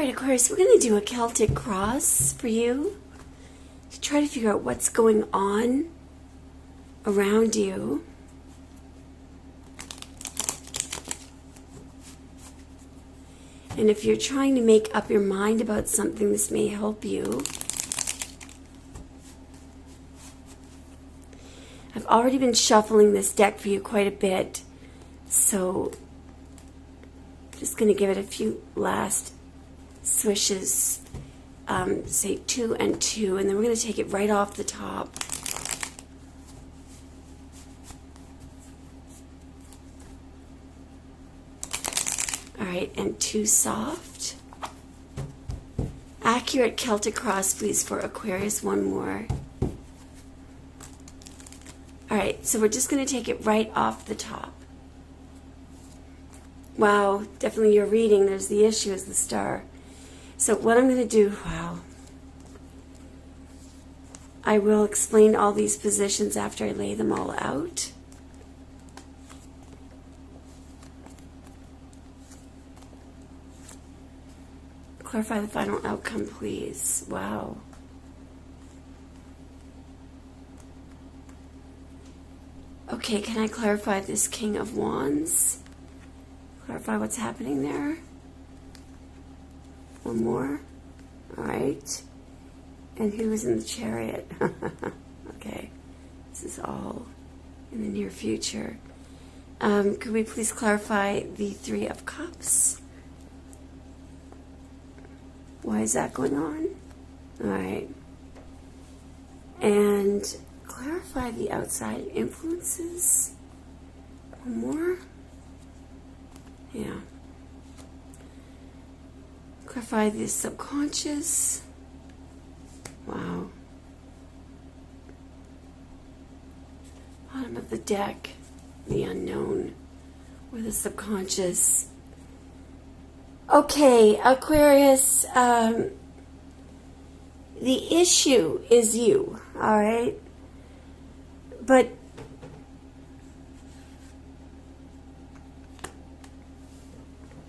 Alright, Aquarius, we're going to do a Celtic cross for you to try to figure out what's going on around you. And if you're trying to make up your mind about something, this may help you. I've already been shuffling this deck for you quite a bit, so I'm just going to give it a few last swishes, say 2 and 2, and then we're going to take it right off the top. Alright, and 2 soft. Accurate Celtic cross, please, for Aquarius. One more. Alright, so we're just going to take it right off the top. Wow, definitely your reading. There's the issue is the star. So what I'm going to do, I will explain all these positions after I lay them all out. Clarify the final outcome, please. Wow. Okay, can I clarify this King of Wands? Clarify what's happening there. One more. All right. And who is in the Chariot? Okay. This is all in the near future. Could we please clarify the 3 of Cups? Why is that going on? All right. And clarify the outside influences. One more. Yeah. Clarify the subconscious. Wow. Bottom of the deck, the unknown, or the subconscious. Okay, Aquarius, the issue is you, all right? But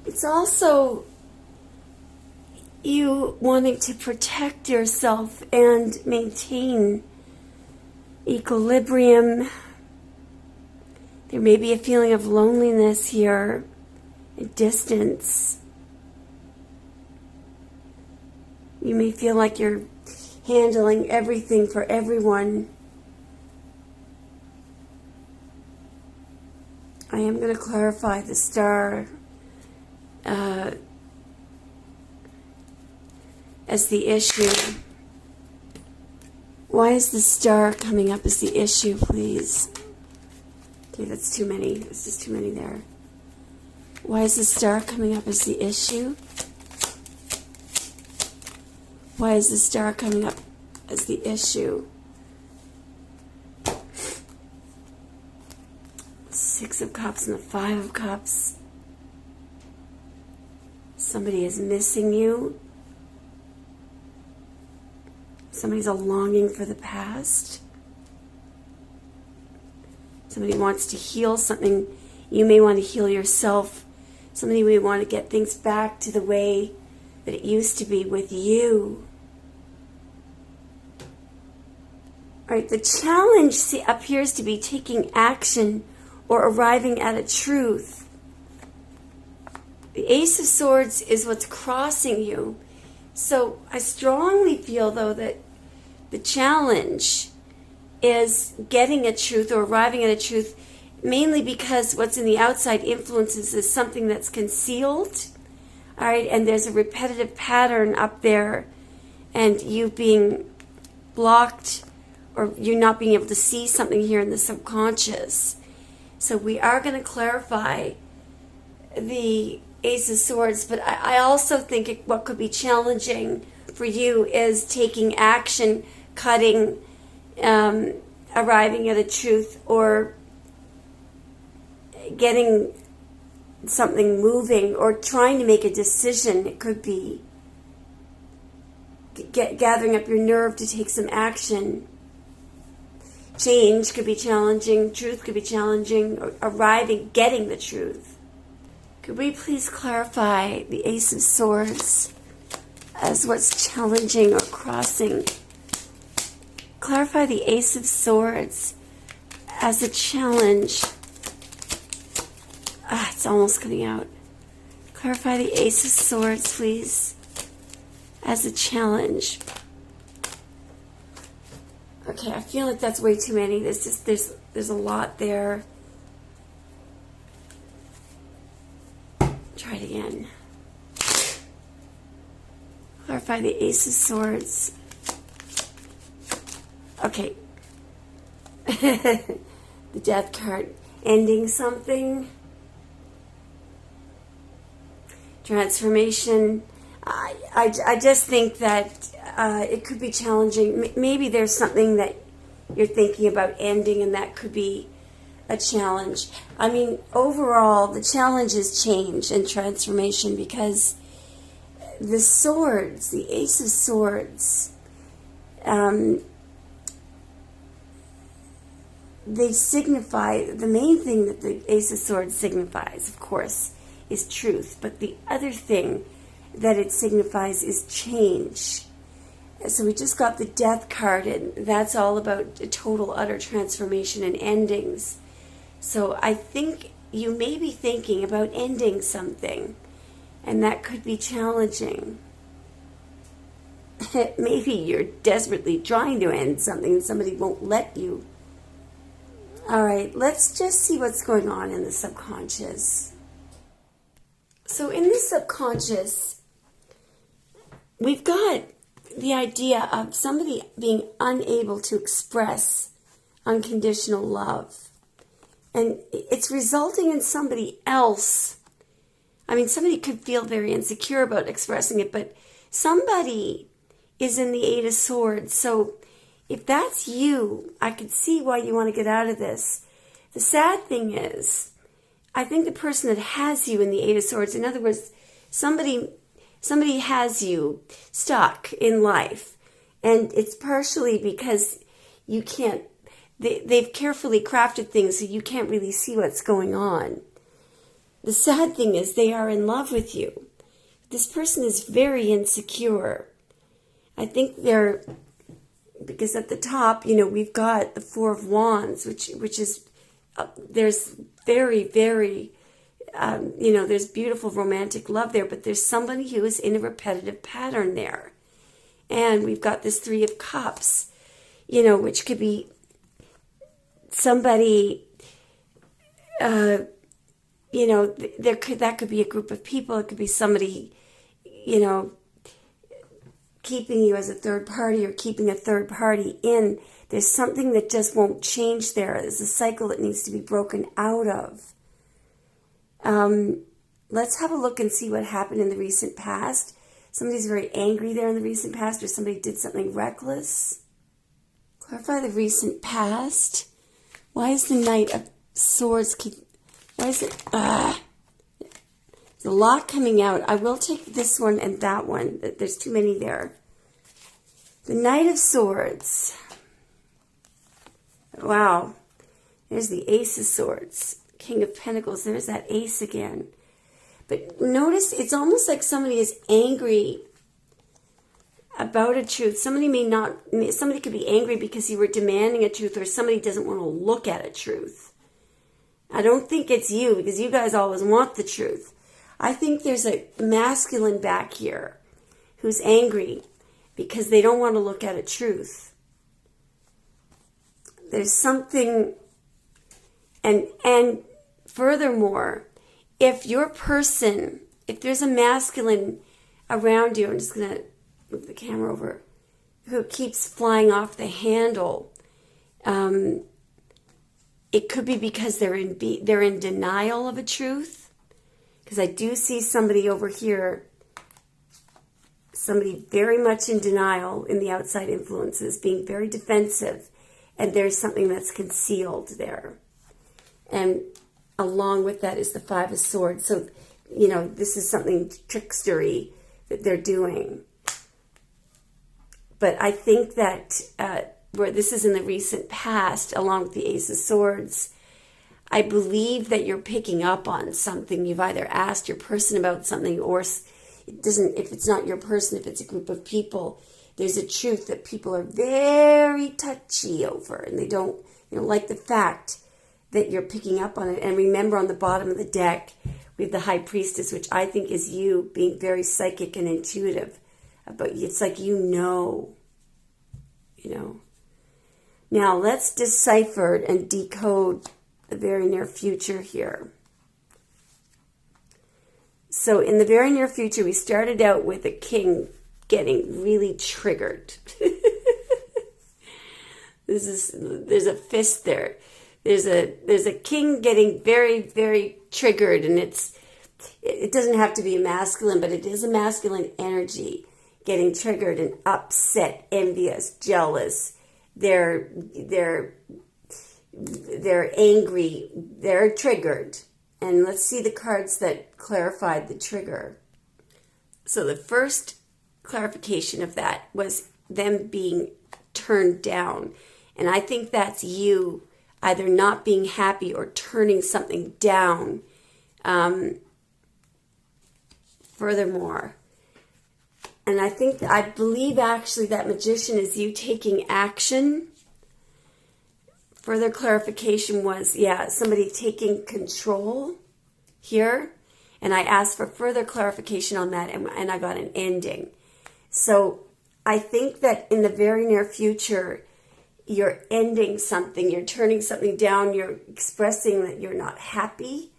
it's also you wanting to protect yourself and maintain equilibrium. There may be a feeling of loneliness here, and distance. You may feel like you're handling everything for everyone. I am going to clarify the star as the issue. Why is the star coming up as the issue, please? Okay, that's too many. There's just too many there. Why is the star coming up as the issue? Why is the star coming up as the issue? 6 of Cups and the 5 of Cups. Somebody is missing you. Somebody's a longing for the past. Somebody wants to heal something. You may want to heal yourself. Somebody may want to get things back to the way that it used to be with you. All right, the challenge appears to be taking action or arriving at a truth. The Ace of Swords is what's crossing you. So I strongly feel, though, that the challenge is getting a truth or arriving at a truth, mainly because what's in the outside influences is something that's concealed. All right, and there's a repetitive pattern up there, and you being blocked or you not being able to see something here in the subconscious. So we are going to clarify the Ace of Swords, but I also think what could be challenging for you is taking action, cutting, arriving at a truth, or getting something moving, or trying to make a decision. It could be gathering up your nerve to take some action. Change could be challenging. Truth could be challenging. Or arriving, getting the truth. Could we please clarify the Ace of Swords as what's challenging or crossing. Clarify the Ace of Swords as a challenge. It's almost coming out. Clarify the Ace of Swords, please, as a challenge. Okay, I feel like that's way too many. There's a lot there. Try it again. Clarify the Ace of Swords. Okay. The Death card. Ending something. Transformation. I just think that it could be challenging. Maybe there's something that you're thinking about ending, and that could be a challenge. I mean, overall, the challenge is change and transformation, because the swords, the Ace of Swords, they signify, the main thing that the Ace of Swords signifies, of course, is truth. But the other thing that it signifies is change. So we just got the Death card, and that's all about a total, utter transformation and endings. So I think you may be thinking about ending something, and that could be challenging. Maybe you're desperately trying to end something and somebody won't let you. All right, let's just see what's going on in the subconscious. So in the subconscious, we've got the idea of somebody being unable to express unconditional love. And it's resulting in somebody else. I mean, somebody could feel very insecure about expressing it, but somebody is in the Eight of Swords. So if that's you, I could see why you want to get out of this. The sad thing is, I think the person that has you in the Eight of Swords, in other words, somebody has you stuck in life, and it's partially because you can't, they've carefully crafted things so you can't really see what's going on. The sad thing is they are in love with you. This person is very insecure. I think they're, because at the top, we've got the Four of Wands, which is, there's very, very, there's beautiful romantic love there, but there's somebody who is in a repetitive pattern there. And we've got this Three of Cups, which could be somebody, that could be a group of people. It could be somebody, keeping you as a third party or keeping a third party in. There's something that just won't change there. There's a cycle that needs to be broken out of. Let's have a look and see what happened in the recent past. Somebody's very angry there in the recent past, or somebody did something reckless. Clarify the recent past. Why is the Knight of Swords why is it, there's a lot coming out. I will take this one and that one. There's too many there. The Knight of Swords. Wow. There's the Ace of Swords. King of Pentacles. There's that ace again. But notice it's almost like somebody is angry about a truth. Somebody could be angry because you were demanding a truth, or somebody doesn't want to look at a truth. I don't think it's you, because you guys always want the truth. I think there's a masculine back here who's angry because they don't want to look at a truth. There's something, and furthermore, if there's a masculine around you, I'm just going to move the camera over, who keeps flying off the handle, it could be because they're in denial of a truth. Because I do see somebody over here, somebody very much in denial in the outside influences, being very defensive, and there's something that's concealed there. And along with that is the Five of Swords. So, this is something trickstery that they're doing. But I think that where this is in the recent past, along with the Ace of Swords, I believe that you're picking up on something. You've either asked your person about something, or it doesn't, if it's not your person, if it's a group of people, there's a truth that people are very touchy over, and they don't, like the fact that you're picking up on it. And remember, on the bottom of the deck, we have the High Priestess, which I think is you being very psychic and intuitive. But it's like Now, let's decipher and decode the very near future here. So in the very near future, we started out with a king getting really triggered. There's a fist there. There's a king getting very, very triggered, and it doesn't have to be a masculine, but it is a masculine energy getting triggered and upset, envious, jealous. They're angry. They're triggered. And let's see the cards that clarified the trigger. So the first clarification of that was them being turned down. And I think that's you either not being happy or turning something down. Furthermore, and I believe actually that Magician is you taking action. Further clarification was, somebody taking control here. And I asked for further clarification on that, and I got an ending. So I think that in the very near future, you're ending something, you're turning something down, you're expressing that you're not happy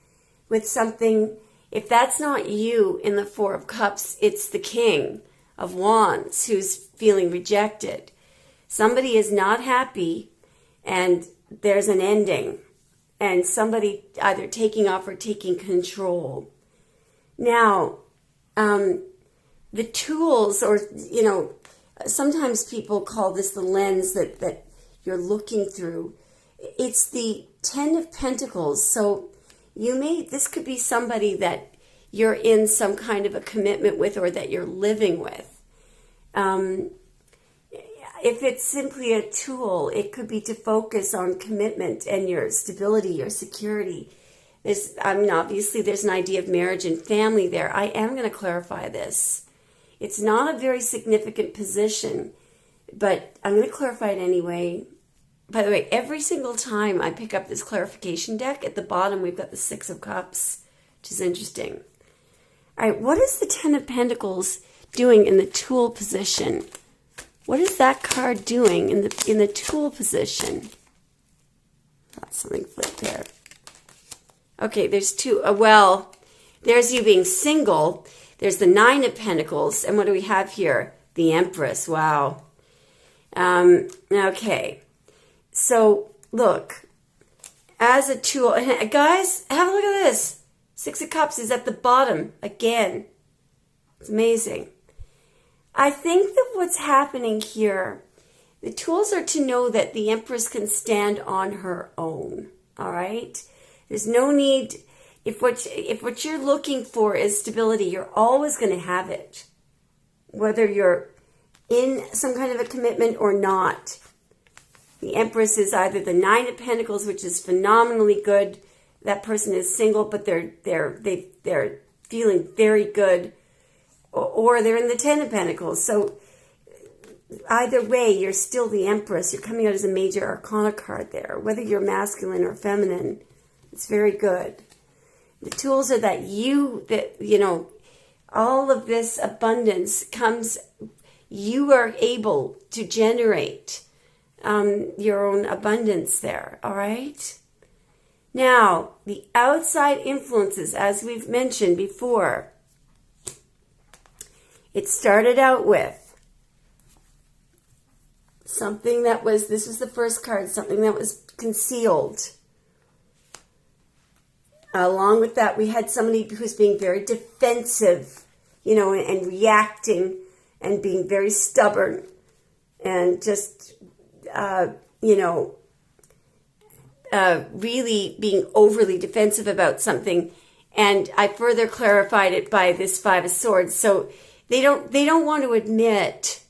with something. If that's not you in the Four of Cups, it's the King of Wands who's feeling rejected. Somebody is not happy, and there's an ending, and somebody either taking off or taking control. Now, the tools, or, sometimes people call this the lens that you're looking through. It's the Ten of Pentacles. So this could be somebody that you're in some kind of a commitment with, or that you're living with. If it's simply a tool, it could be to focus on commitment and your stability, your security. Obviously there's an idea of marriage and family there. I am going to clarify this. It's not a very significant position, but I'm going to clarify it anyway. By the way, every single time I pick up this clarification deck, at the bottom we've got the Six of Cups, which is interesting. All right, what is the Ten of Pentacles doing in the Tool position? What is that card doing in the Tool position? Got something flipped there. Okay, there's two. There's you being single. There's the Nine of Pentacles. And what do we have here? The Empress. Wow. Okay. So, look. As a tool. Guys, have a look at this. Six of Cups is at the bottom again. It's amazing. I think that what's happening here, the tools are to know that the Empress can stand on her own. All right? There's no need, if what you're looking for is stability, you're always going to have it. Whether you're in some kind of a commitment or not. The Empress is either the Nine of Pentacles, which is phenomenally good. That person is single, but they're feeling very good. Or they're in the Ten of Pentacles. So either way, you're still the Empress. You're coming out as a major arcana card there. Whether you're masculine or feminine, it's very good. The tools are that all of this abundance comes, you are able to generate your own abundance there, all right? Now, the outside influences, as we've mentioned before, it started out with something that was, this was the first card, something that was concealed. Along with that, we had somebody who's being very defensive, and reacting and being very stubborn and just, really being overly defensive about something. And I further clarified it by this Five of Swords. So they don't want to admit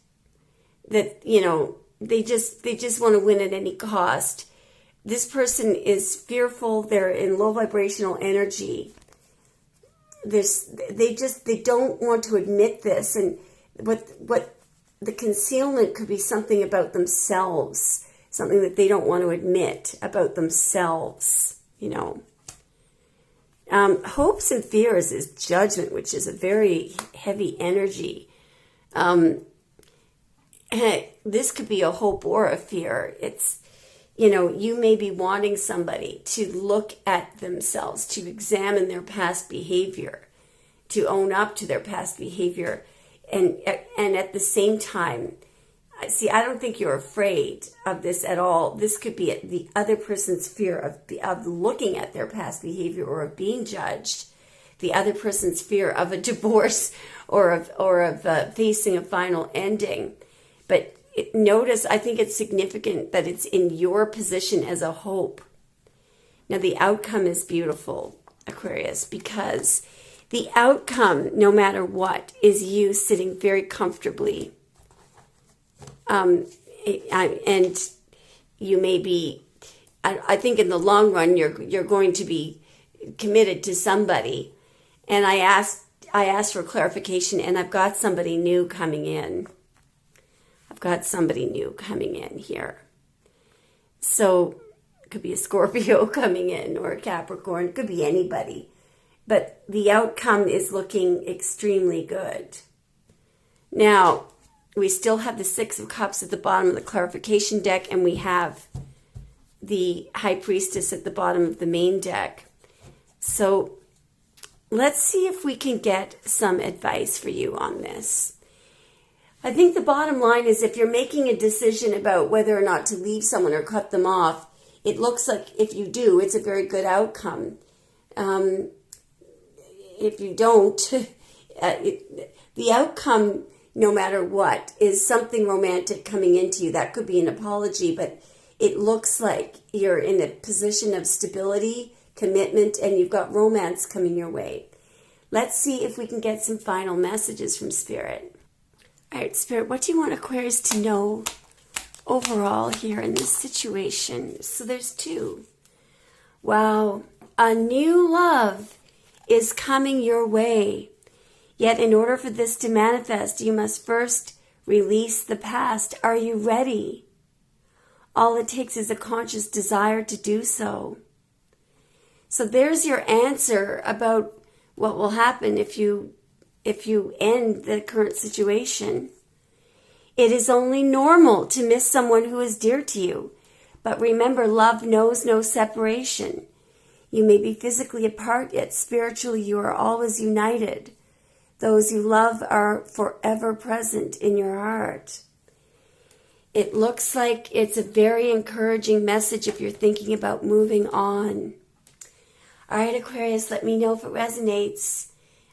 that, they just want to win at any cost. This person is fearful. They're in low vibrational energy. they don't want to admit this, and what the concealment could be something about themselves, something that they don't want to admit about themselves, you know. Hopes and fears is judgment, which is a very heavy energy. This could be a hope or a fear. It's, you know, you may be wanting somebody to look at themselves, to examine their past behavior, to own up to their past behavior. And at the same time, see, I don't think you're afraid of this at all. This could be the other person's fear of looking at their past behavior or of being judged. The other person's fear of a divorce or of facing a final ending. But notice, I think it's significant that it's in your position as a hope. Now, the outcome is beautiful, Aquarius, because the outcome, no matter what, is you sitting very comfortably. And you may be, I think in the long run, you're going to be committed to somebody. And I asked for clarification, and I've got somebody new coming in. I've got somebody new coming in here. So it could be a Scorpio coming in or a Capricorn. It could be anybody. But the outcome is looking extremely good. Now, we still have the Six of Cups at the bottom of the clarification deck, and we have the High Priestess at the bottom of the main deck. So let's see if we can get some advice for you on this. I think the bottom line is if you're making a decision about whether or not to leave someone or cut them off, it looks like if you do, it's a very good outcome. If you don't, the outcome, no matter what, is something romantic coming into you. That could be an apology, but it looks like you're in a position of stability, commitment, and you've got romance coming your way. Let's see if we can get some final messages from Spirit. All right, Spirit, what do you want Aquarius to know overall here in this situation? So there's two. Wow, a new love is coming your way. Yet in order for this to manifest, you must first release the past. Are you ready? All it takes is a conscious desire to do so. So there's your answer about what will happen if you end the current situation. It is only normal to miss someone who is dear to you. But remember, love knows no separation. You may be physically apart, yet spiritually you are always united. Those you love are forever present in your heart. It looks like it's a very encouraging message if you're thinking about moving on. All right, Aquarius, let me know if it resonates.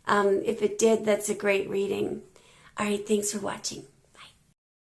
If it did, that's a great reading. All right, thanks for watching.